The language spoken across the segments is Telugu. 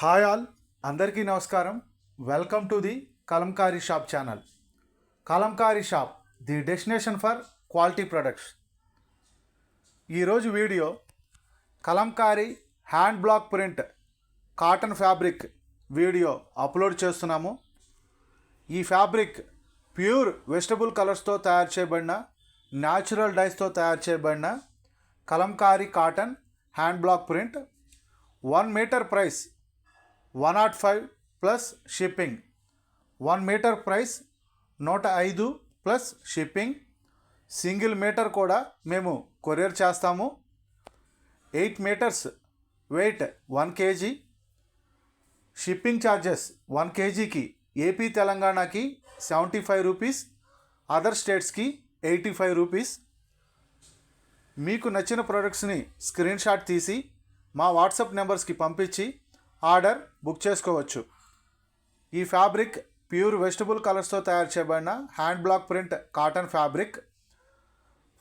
హాయ్ ఆల్, అందరికీ నమస్కారం. Welcome to the Kalamkari shop channel. Kalamkari shop, the destination for quality products. ఈరోజు video Kalamkari hand block print cotton fabric video upload చేస్తున్నాము. ఈ ఫ్యాబ్రిక్ ప్యూర్ వెజిటబుల్ కలర్స్తో తయారు చేయబడిన, న్యాచురల్ డైస్తో తయారు చేయబడిన Kalamkari cotton hand block print. 1 metre price 105 plus shipping. 1 metre price 105 plus shipping. Single metre కూడా మేము కొరియర్ చేస్తాము. 8 metres weight 1 kg. Shipping charges 1 kgకి ఏపీ తెలంగాణకి 75 రూపీస్, అదర్ స్టేట్స్కి 85 రూపీస్. మీకు నచ్చిన ప్రోడక్ట్స్ని స్క్రీన్ షాట్ తీసి మా వాట్సాప్ నెంబర్స్కి పంపించి ఆర్డర్ బుక్ చేసుకోవచ్చు. ఈ ఫ్యాబ్రిక్ ప్యూర్ వెజిటబుల్ కలర్స్తో తయారు చేయబడిన hand block print cotton fabric.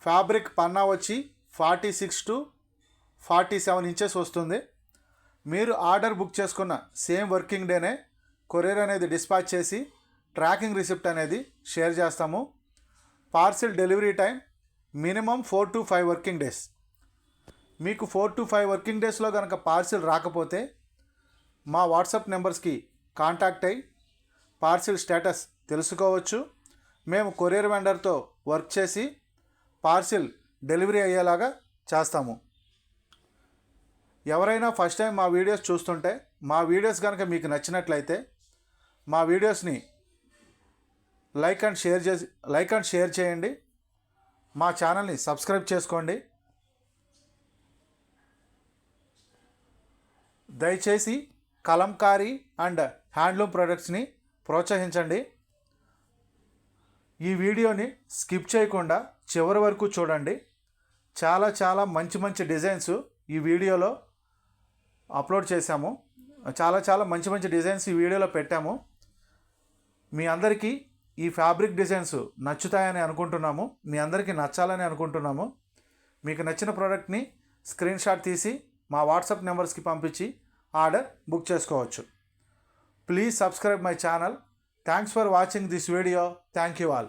Fabric పన్నా వచ్చి 46 to 47 ఇంచెస్ వస్తుంది. మీరు ఆర్డర్ బుక్ చేసుకున్న సేమ్ వర్కింగ్ డేనే కొరియర్ అనేది డిస్పాచ్ చేసి ట్రాకింగ్ రిసిప్ట్ అనేది షేర్ చేస్తాము. Parcel delivery time minimum 4 to 5 working days. మీకు 4 to 5 వర్కింగ్ డేస్లో కనుక పార్సిల్ రాకపోతే మా వాట్సాప్ నెంబర్స్కి కాంటాక్ట్ అయ్యి పార్సిల్ స్టేటస్ తెలుసుకోవచ్చు. మేము కొరియర్ వెండర్తో వర్క్ చేసి పార్సిల్ డెలివరీ అయ్యేలాగా చేస్తాము. ఎవరైనా ఫస్ట్ టైం మా వీడియోస్ చూస్తుంటే, మా వీడియోస్ కనుక మీకు నచ్చినట్లయితే మా వీడియోస్ని లైక్ అండ్ షేర్ చేయండి. మా ఛానల్ని సబ్స్క్రైబ్ చేసుకోండి. దయచేసి కలంకారీ అండ్ హ్యాండ్లూమ్ ప్రొడక్ట్స్ని ప్రోత్సహించండి. ఈ వీడియోని స్కిప్ చేయకుండా చివరి వరకు చూడండి. చాలా మంచి డిజైన్స్ ఈ వీడియోలో అప్లోడ్ చేశాము. చాలా మంచి డిజైన్స్ ఈ వీడియోలో పెట్టాము. మీ అందరికీ ఈ ఫ్యాబ్రిక్ డిజైన్స్ నచ్చుతాయని అనుకుంటున్నాము. మీ అందరికీ నచ్చాలని అనుకుంటున్నాము. మీకు నచ్చిన ప్రోడక్ట్ని స్క్రీన్ షాట్ తీసి మా వాట్సాప్ నెంబర్స్కి పంపించి ఆర్డర్ బుక్ చేసుకోవచ్చు. Please subscribe my channel. Thanks for watching this video. Thank you all.